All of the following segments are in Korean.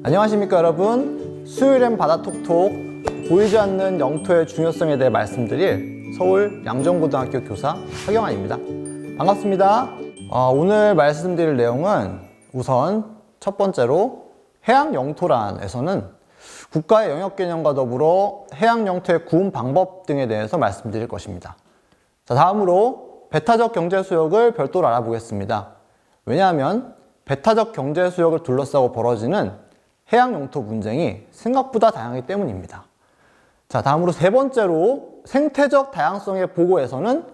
안녕하십니까 여러분. 수요일엔 바다톡톡, 보이지 않는 영토의 중요성에 대해 말씀드릴 서울 양정고등학교 교사 하경환입니다. 반갑습니다. 오늘 말씀드릴 내용은 우선 첫 번째로 해양 영토란에서는 국가의 영역 개념과 더불어 해양 영토의 구분 방법 등에 대해서 말씀드릴 것입니다. 자, 다음으로 배타적 경제 수역을 별도로 알아보겠습니다. 왜냐하면 배타적 경제 수역을 둘러싸고 벌어지는 해양 영토 분쟁이 생각보다 다양하기 때문입니다. 자, 다음으로 세 번째로 생태적 다양성의 보고에서는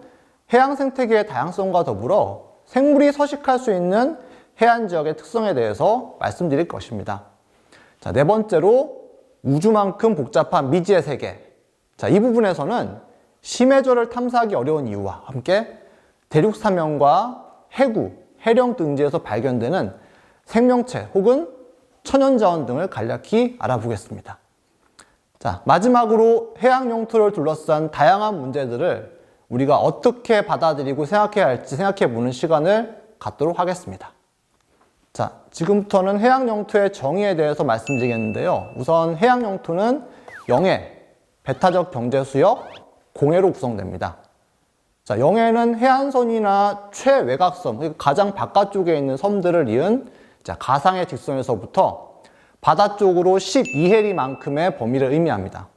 해양 생태계의 다양성과 더불어 생물이 서식할 수 있는 해안 지역의 특성에 대해서 말씀드릴 것입니다. 자, 네 번째로 우주만큼 복잡한 미지의 세계. 자, 이 부분에서는 심해저를 탐사하기 어려운 이유와 함께 대륙 사면과 해구, 해령 등지에서 발견되는 생명체 혹은 천연자원 등을 간략히 알아보겠습니다. 자, 마지막으로 해양 영토를 둘러싼 다양한 문제들을 우리가 어떻게 받아들이고 생각해야 할지 생각해보는 시간을 갖도록 하겠습니다. 자, 지금부터는 해양 영토의 정의에 대해서 말씀드리겠는데요. 우선 해양 영토는 영해, 배타적 경제 수역, 공해로 구성됩니다. 자, 영해는 해안선이나 최외곽섬, 그러니까 가장 바깥쪽에 있는 섬들을 이은 가상의 직선에서부터 바다 쪽으로 12해리만큼의 범위를 의미합니다.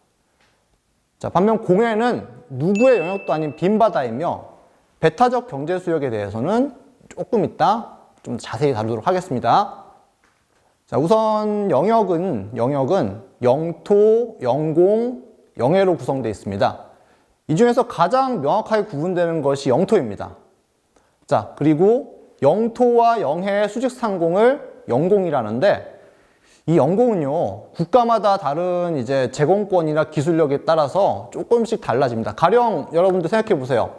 자, 반면 공해는 누구의 영역도 아닌 빈바다이며 배타적 경제 수역에 대해서는 조금 이따 좀 자세히 다루도록 하겠습니다. 자, 우선 영역은 영토, 영공, 영해로 구성되어 있습니다. 이 중에서 가장 명확하게 구분되는 것이 영토입니다. 자, 그리고 영토와 영해의 수직 상공을 영공이라는데, 이 영공은요, 국가마다 다른 제공권이나 기술력에 따라서 조금씩 달라집니다. 가령 여러분들 생각해 보세요.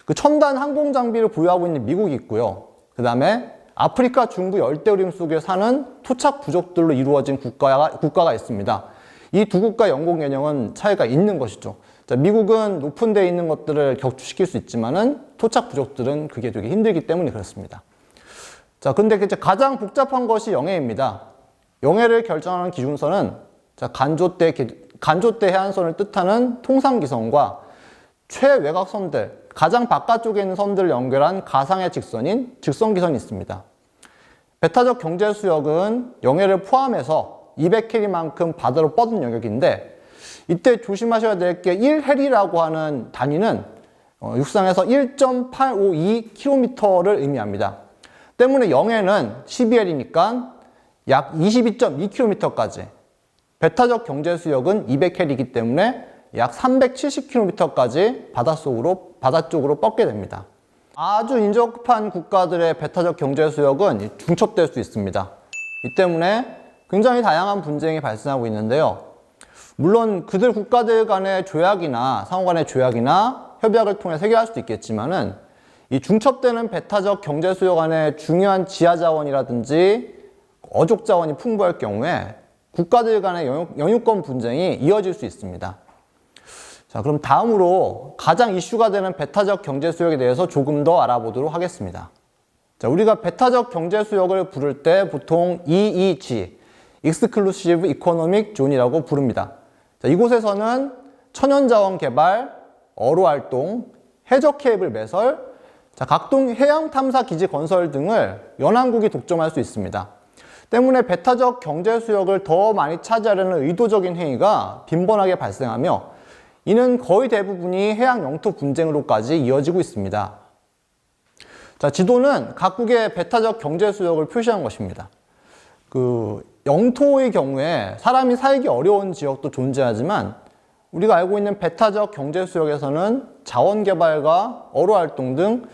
그 첨단 항공 장비를 보유하고 있는 미국이 있고요. 그 다음에 아프리카 중부 열대우림 속에 사는 토착 부족들로 이루어진 국가가 있습니다. 이 두 국가 영공 개념은 차이가 있는 것이죠. 자, 미국은 높은 데에 있는 것들을 격추시킬 수 있지만은 토착 부족들은 그게 되게 힘들기 때문에 그렇습니다. 자, 근데 가장 복잡한 것이 영해입니다. 영해를 결정하는 기준선은 간조대 해안선을 뜻하는 통상기선과 최외곽선들, 가장 바깥쪽에 있는 선들을 연결한 가상의 직선인 직선기선이 있습니다. 배타적 경제수역은 영해를 포함해서 200해리만큼 바다로 뻗은 영역인데, 이때 조심하셔야 될 게 1해리라고 하는 단위는 육상에서 1.852km를 의미합니다. 때문에 영해는 12해리니까 약 22.2km까지, 배타적 경제수역은 200해리이기 때문에 약 370km까지 바다 쪽으로 뻗게 됩니다. 아주 인접한 국가들의 배타적 경제수역은 중첩될 수 있습니다. 이 때문에 굉장히 다양한 분쟁이 발생하고 있는데요. 물론 그들 국가들 간의 조약이나 상호 간의 조약이나 협약을 통해 해결할 수도 있겠지만은, 이 중첩되는 배타적 경제 수역 안에 중요한 지하 자원이라든지 어족 자원이 풍부할 경우에 국가들 간의 영유권 분쟁이 이어질 수 있습니다. 자, 그럼 다음으로 가장 이슈가 되는 배타적 경제 수역에 대해서 조금 더 알아보도록 하겠습니다. 자, 우리가 배타적 경제 수역을 부를 때 보통 EEG, Exclusive Economic Zone이라고 부릅니다. 자, 이곳에서는 천연자원 개발, 어로 활동, 해적 케이블 매설, 자, 각종 해양 탐사 기지 건설 등을 연안국이 독점할 수 있습니다. 때문에 배타적 경제 수역을 더 많이 차지하려는 의도적인 행위가 빈번하게 발생하며, 이는 거의 대부분이 해양 영토 분쟁으로까지 이어지고 있습니다. 자, 지도는 각국의 배타적 경제 수역을 표시한 것입니다. 영토의 경우에 사람이 살기 어려운 지역도 존재하지만, 우리가 알고 있는 배타적 경제 수역에서는 자원 개발과 어로 활동 등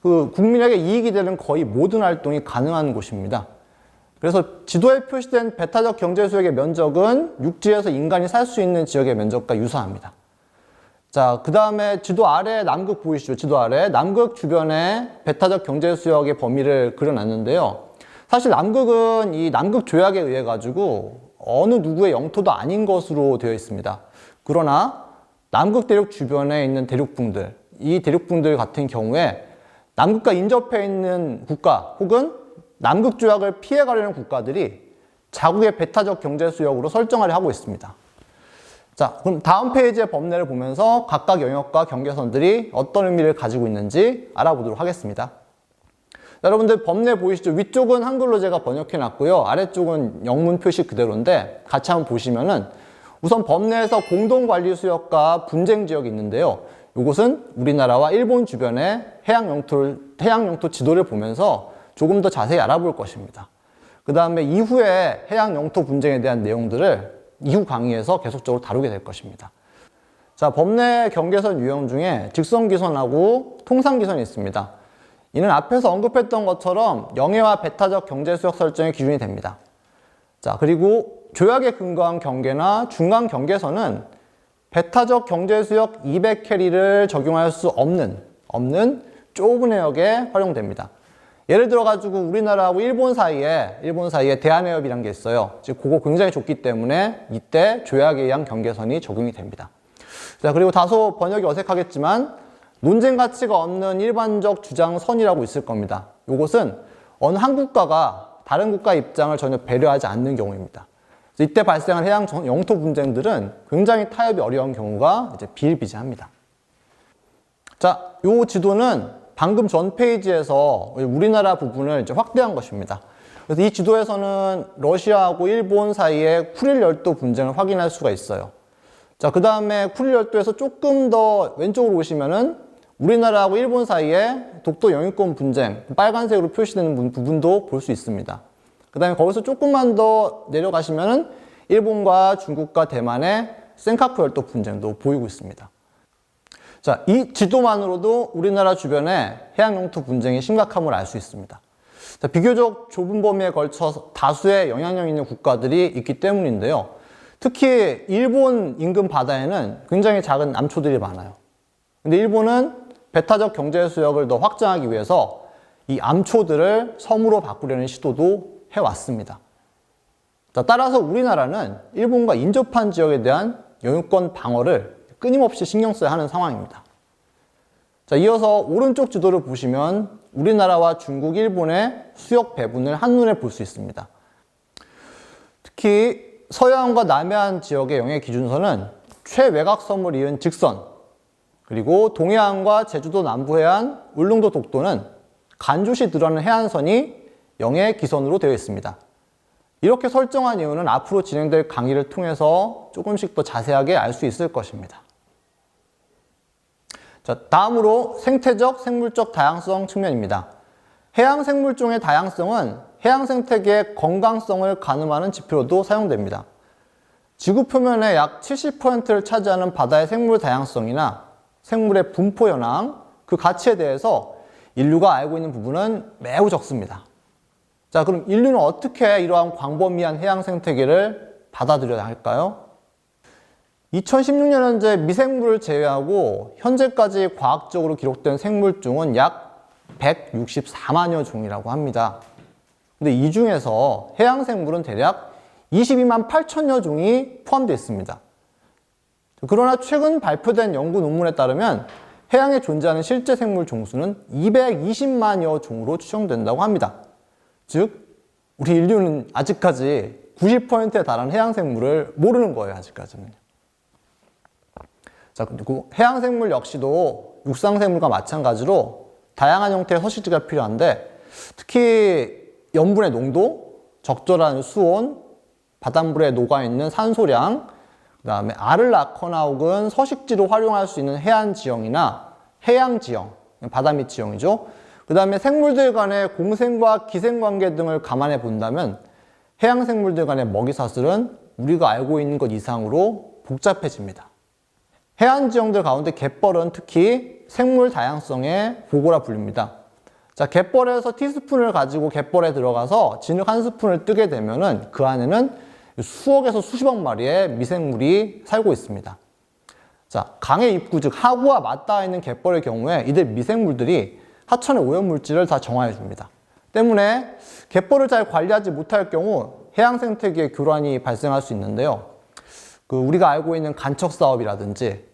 국민에게 이익이 되는 거의 모든 활동이 가능한 곳입니다. 그래서 지도에 표시된 배타적 경제 수역의 면적은 육지에서 인간이 살 수 있는 지역의 면적과 유사합니다. 자, 그 다음에 지도 아래 남극 보이시죠? 지도 아래 남극 주변에 배타적 경제 수역의 범위를 그려놨는데요. 사실 남극은 이 남극 조약에 의해 가지고 어느 누구의 영토도 아닌 것으로 되어 있습니다. 그러나 남극 대륙 주변에 있는 대륙붕들, 이 대륙붕들 같은 경우에 남극과 인접해 있는 국가 혹은 남극 조약을 피해 가려는 국가들이 자국의 배타적 경제 수역으로 설정하려 하고 있습니다. 자, 그럼 다음 페이지의 법례를 보면서 각각 영역과 경계선들이 어떤 의미를 가지고 있는지 알아보도록 하겠습니다. 자, 여러분들 법례 보이시죠? 위쪽은 한글로 제가 번역해 놨고요. 아래쪽은 영문 표시 그대로인데 같이 한번 보시면은 우선 법례에서 공동관리수역과 분쟁지역이 있는데요. 이곳은 우리나라와 일본 주변의 해양 영토 지도를 보면서 조금 더 자세히 알아볼 것입니다. 그 다음에 이후에 해양 영토 분쟁에 대한 내용들을 이후 강의에서 계속적으로 다루게 될 것입니다. 자, 법내 경계선 유형 중에 직선기선하고 통상기선이 있습니다. 이는 앞에서 언급했던 것처럼 영해와 배타적 경제수역 설정의 기준이 됩니다. 자, 그리고 조약에 근거한 경계나 중간 경계선은 배타적 경제수역 200캐리를 적용할 수 없는 좁은 해역에 활용됩니다. 예를 들어가지고 우리나라하고 일본 사이에 대한해협이라는 게 있어요. 즉, 그거 굉장히 좁기 때문에 이때 조약에 의한 경계선이 적용이 됩니다. 자, 그리고 다소 번역이 어색하겠지만 논쟁 가치가 없는 일반적 주장선이라고 있을 겁니다. 이것은 어느 한 국가가 다른 국가의 입장을 전혀 배려하지 않는 경우입니다. 이때 발생한 해양 영토 분쟁들은 굉장히 타협이 어려운 경우가 이제 비일비재합니다. 자, 이 지도는 방금 전 페이지에서 우리나라 부분을 이제 확대한 것입니다. 그래서 이 지도에서는 러시아하고 일본 사이의 쿠릴 열도 분쟁을 확인할 수가 있어요. 자, 그 다음에 쿠릴 열도에서 조금 더 왼쪽으로 오시면은 우리나라하고 일본 사이에 독도 영유권 분쟁, 빨간색으로 표시되는 부분도 볼 수 있습니다. 그 다음에 거기서 조금만 더 내려가시면은 일본과 중국과 대만의 센카쿠 열도 분쟁도 보이고 있습니다. 자, 이 지도만으로도 우리나라 주변의 해양 영토 분쟁의 심각함을 알 수 있습니다. 자, 비교적 좁은 범위에 걸쳐 다수의 영향력 있는 국가들이 있기 때문인데요. 특히 일본 인근 바다에는 굉장히 작은 암초들이 많아요. 근데 일본은 배타적 경제 수역을 더 확장하기 위해서 이 암초들을 섬으로 바꾸려는 시도도 해왔습니다. 자, 따라서 우리나라는 일본과 인접한 지역에 대한 영유권 방어를 끊임없이 신경 써야 하는 상황입니다. 자, 이어서 오른쪽 지도를 보시면 우리나라와 중국, 일본의 수역 배분을 한눈에 볼 수 있습니다. 특히 서해안과 남해안 지역의 영해 기준선은 최외곽섬을 이은 직선, 그리고 동해안과 제주도 남부해안, 울릉도 독도는 간주시 드러나는 해안선이 영해 기선으로 되어 있습니다. 이렇게 설정한 이유는 앞으로 진행될 강의를 통해서 조금씩 더 자세하게 알 수 있을 것입니다. 자, 다음으로 생태적, 생물적 다양성 측면입니다. 해양 생물종의 다양성은 해양 생태계의 건강성을 가늠하는 지표로도 사용됩니다. 지구 표면의 약 70%를 차지하는 바다의 생물 다양성이나 생물의 분포 현황, 그 가치에 대해서 인류가 알고 있는 부분은 매우 적습니다. 자, 그럼 인류는 어떻게 이러한 광범위한 해양 생태계를 받아들여야 할까요? 2016년 현재 미생물을 제외하고 현재까지 과학적으로 기록된 생물종은 약 164만여 종이라고 합니다. 근데 이 중에서 해양 생물은 대략 22만 8천여 종이 포함되어 있습니다. 그러나 최근 발표된 연구 논문에 따르면 해양에 존재하는 실제 생물 종수는 220만여 종으로 추정된다고 합니다. 즉, 우리 인류는 아직까지 90%에 달하는 해양 생물을 모르는 거예요, 아직까지는. 자, 그리고 해양 생물 역시도 육상 생물과 마찬가지로 다양한 형태의 서식지가 필요한데, 특히 염분의 농도, 적절한 수온, 바닷물에 녹아있는 산소량, 그 다음에 알을 낳거나 혹은 서식지로 활용할 수 있는 해안 지형이나 해양 지형, 바다 밑 지형이죠. 그 다음에 생물들 간의 공생과 기생관계 등을 감안해 본다면 해양 생물들 간의 먹이사슬은 우리가 알고 있는 것 이상으로 복잡해집니다. 해안 지형들 가운데 갯벌은 특히 생물 다양성의 보고라 불립니다. 자, 갯벌에서 티스푼을 가지고 갯벌에 들어가서 진흙 한 스푼을 뜨게 되면은 그 안에는 수억에서 수십억 마리의 미생물이 살고 있습니다. 자, 강의 입구, 즉 하구와 맞닿아 있는 갯벌의 경우에 이들 미생물들이 하천의 오염물질을 다 정화해 줍니다. 때문에 갯벌을 잘 관리하지 못할 경우 해양 생태계의 교란이 발생할 수 있는데요. 우리가 알고 있는 간척 사업이라든지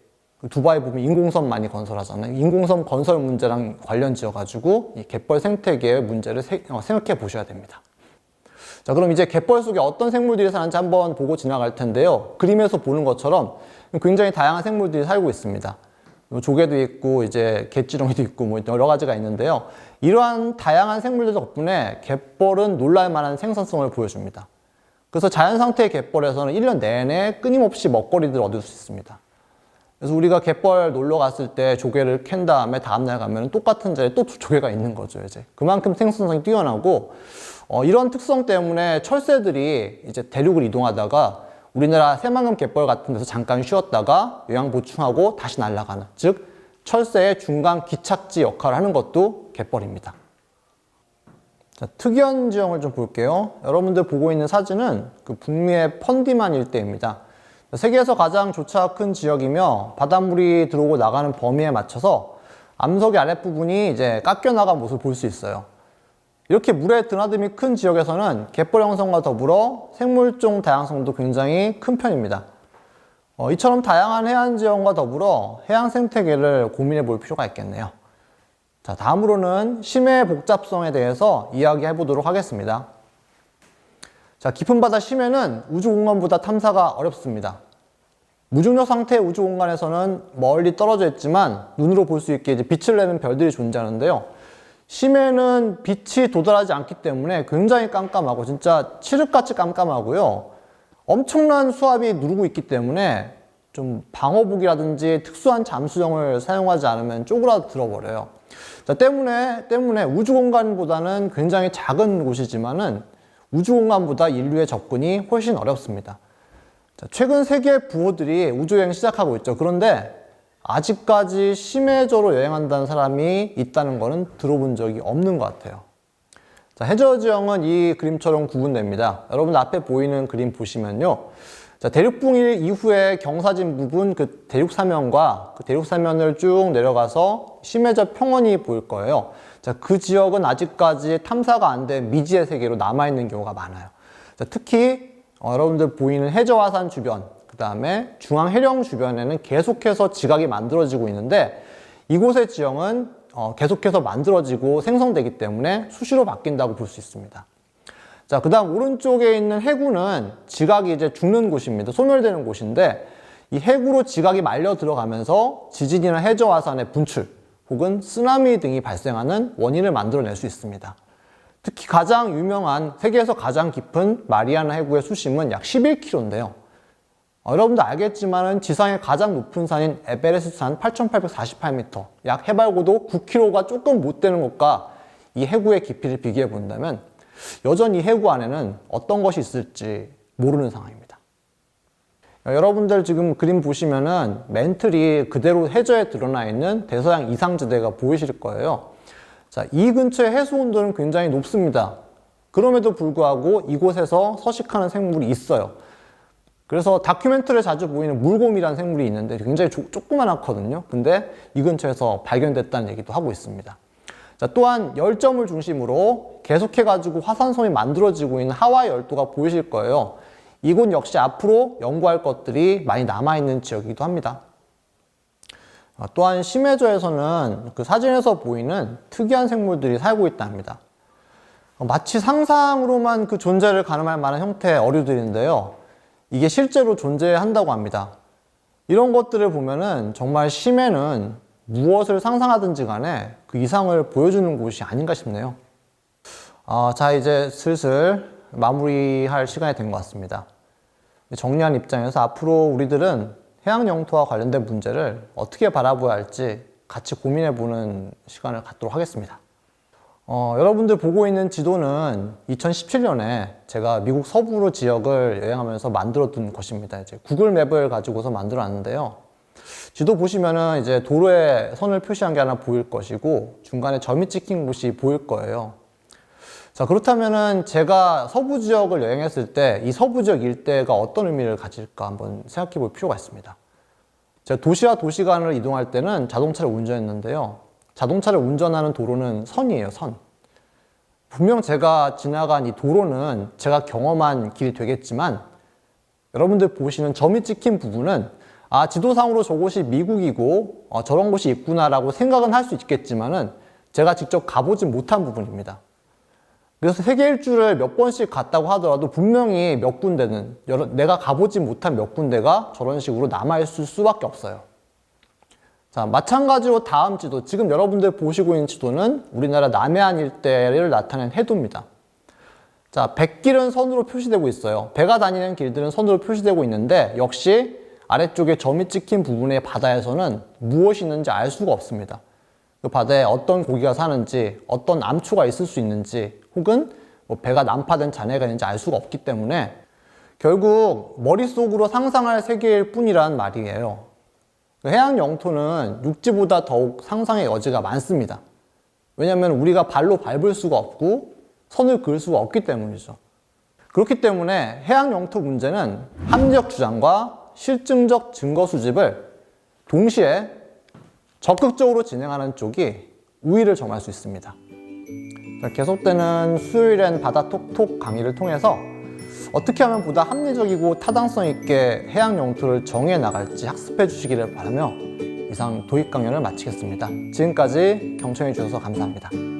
두바이 보면 인공섬 많이 건설하잖아요. 인공섬 건설 문제랑 관련 지어가지고 이 갯벌 생태계의 문제를 생각해 보셔야 됩니다. 자, 그럼 이제 갯벌 속에 어떤 생물들이 사는지 한번 보고 지나갈 텐데요. 그림에서 보는 것처럼 굉장히 다양한 생물들이 살고 있습니다. 조개도 있고 이제 갯지렁이도 있고 뭐 여러 가지가 있는데요. 이러한 다양한 생물들 덕분에 갯벌은 놀랄만한 생산성을 보여줍니다. 그래서 자연 상태의 갯벌에서는 1년 내내 끊임없이 먹거리들을 얻을 수 있습니다. 그래서 우리가 갯벌 놀러 갔을 때 조개를 캔 다음에 다음날 가면 똑같은 자리에 또 조개가 있는 거죠, 이제. 그만큼 생산성이 뛰어나고, 이런 특성 때문에 철새들이 이제 대륙을 이동하다가 우리나라 새만금 갯벌 같은 데서 잠깐 쉬었다가 영양 보충하고 다시 날아가는, 즉 철새의 중간 기착지 역할을 하는 것도 갯벌입니다. 자, 특이한 지형을 좀 볼게요. 여러분들 보고 있는 사진은 그 북미의 펀디만 일대입니다. 세계에서 가장 조차가 큰 지역이며 바닷물이 들어오고 나가는 범위에 맞춰서 암석의 아랫부분이 이제 깎여 나간 모습을 볼 수 있어요. 이렇게 물의 드나듦이 큰 지역에서는 갯벌 형성과 더불어 생물종 다양성도 굉장히 큰 편입니다. 이처럼 다양한 해안 지형과 더불어 해양 생태계를 고민해 볼 필요가 있겠네요. 자, 다음으로는 심해의 복잡성에 대해서 이야기해 보도록 하겠습니다. 자, 깊은 바다 심해는 우주 공간보다 탐사가 어렵습니다. 무중력 상태의 우주 공간에서는 멀리 떨어져 있지만 눈으로 볼 수 있게 이제 빛을 내는 별들이 존재하는데요. 심해는 빛이 도달하지 않기 때문에 굉장히 깜깜하고 진짜 칠흑같이 깜깜하고요. 엄청난 수압이 누르고 있기 때문에 좀 방어복이라든지 특수한 잠수정을 사용하지 않으면 쪼그라들어 버려요. 자, 때문에 우주 공간보다는 굉장히 작은 곳이지만은 우주 공간보다 인류의 접근이 훨씬 어렵습니다. 자, 최근 세계 부호들이 우주여행 시작하고 있죠. 그런데 아직까지 심해저로 여행한다는 사람이 있다는 것은 들어본 적이 없는 것 같아요. 자, 해저 지형은 이 그림처럼 구분됩니다. 여러분 앞에 보이는 그림 보시면요. 자, 대륙붕일 이후에 경사진 부분 그 대륙사면과 그 대륙사면을 쭉 내려가서 심해저 평원이 보일 거예요. 자, 그 지역은 아직까지 탐사가 안 된 미지의 세계로 남아있는 경우가 많아요. 자, 특히 여러분들 보이는 해저화산 주변, 그 다음에 중앙해령 주변에는 계속해서 지각이 만들어지고 있는데 이곳의 지형은 계속해서 만들어지고 생성되기 때문에 수시로 바뀐다고 볼 수 있습니다. 자, 그 다음 오른쪽에 있는 해구는 지각이 이제 죽는 곳입니다. 소멸되는 곳인데 이 해구로 지각이 말려 들어가면서 지진이나 해저화산의 분출 혹은 쓰나미 등이 발생하는 원인을 만들어낼 수 있습니다. 특히 가장 유명한 세계에서 가장 깊은 마리아나 해구의 수심은 약 11km인데요. 여러분도 알겠지만 지상의 가장 높은 산인 에베레스트산 8,848m, 약 해발고도 9km가 조금 못 되는 곳과 이 해구의 깊이를 비교해 본다면 여전히 해구 안에는 어떤 것이 있을지 모르는 상황입니다. 여러분들 지금 그림 보시면은 멘틀이 그대로 해저에 드러나 있는 대서양 이상지대가 보이실 거예요. 자, 이 근처의 해수 온도는 굉장히 높습니다. 그럼에도 불구하고 이곳에서 서식하는 생물이 있어요. 그래서 다큐멘터리에 자주 보이는 물곰이라는 생물이 있는데 굉장히 조그만하거든요. 근데 이 근처에서 발견됐다는 얘기도 하고 있습니다. 자, 또한 열점을 중심으로 계속해가지고 화산섬이 만들어지고 있는 하와이 열도가 보이실 거예요. 이곳 역시 앞으로 연구할 것들이 많이 남아있는 지역이기도 합니다. 또한 심해저에서는 그 사진에서 보이는 특이한 생물들이 살고 있다 합니다. 마치 상상으로만 그 존재를 가늠할 만한 형태의 어류들인데요. 이게 실제로 존재한다고 합니다. 이런 것들을 보면은 정말 심해는 무엇을 상상하든지 간에 그 이상을 보여주는 곳이 아닌가 싶네요. 자, 이제 슬슬 마무리할 시간이 된 것 같습니다. 정리한 입장에서 앞으로 우리들은 해양 영토와 관련된 문제를 어떻게 바라보아야 할지 같이 고민해보는 시간을 갖도록 하겠습니다. 여러분들 보고 있는 지도는 2017년에 제가 미국 서부로 지역을 여행하면서 만들어둔 것입니다. 이제 구글 맵을 가지고서 만들어 놨는데요. 지도 보시면은 이제 도로에 선을 표시한 게 하나 보일 것이고 중간에 점이 찍힌 곳이 보일 거예요. 자, 그렇다면은 제가 서부 지역을 여행했을 때 이 서부 지역 일대가 어떤 의미를 가질까 한번 생각해 볼 필요가 있습니다. 제가 도시와 도시 간을 이동할 때는 자동차를 운전했는데요. 자동차를 운전하는 도로는 선이에요, 선. 분명 제가 지나간 이 도로는 제가 경험한 길이 되겠지만 여러분들 보시는 점이 찍힌 부분은 지도상으로 저곳이 미국이고 저런 곳이 있구나라고 생각은 할 수 있겠지만은 제가 직접 가보지 못한 부분입니다. 그래서 세계 일주를 몇 번씩 갔다고 하더라도 분명히 몇 군데는 내가 가보지 못한 몇 군데가 저런 식으로 남아있을 수밖에 없어요. 자, 마찬가지로 다음 지도, 지금 여러분들 보시고 있는 지도는 우리나라 남해안 일대를 나타낸 해도입니다. 자, 백길은 선으로 표시되고 있어요. 배가 다니는 길들은 선으로 표시되고 있는데 역시 아래쪽에 점이 찍힌 부분의 바다에서는 무엇이 있는지 알 수가 없습니다. 그 바다에 어떤 고기가 사는지, 어떤 암초가 있을 수 있는지, 혹은 뭐 배가 난파된 잔해가 있는지 알 수가 없기 때문에 결국 머릿속으로 상상할 세계일 뿐이란 말이에요. 해양 영토는 육지보다 더욱 상상의 여지가 많습니다. 왜냐하면 우리가 발로 밟을 수가 없고 선을 그을 수가 없기 때문이죠. 그렇기 때문에 해양 영토 문제는 합리적 주장과 실증적 증거 수집을 동시에 적극적으로 진행하는 쪽이 우위를 점할 수 있습니다. 계속되는 수요일엔 바다 톡톡 강의를 통해서 어떻게 하면 보다 합리적이고 타당성 있게 해양 영토를 정해 나갈지 학습해 주시기를 바라며 이상 도입 강연을 마치겠습니다. 지금까지 경청해 주셔서 감사합니다.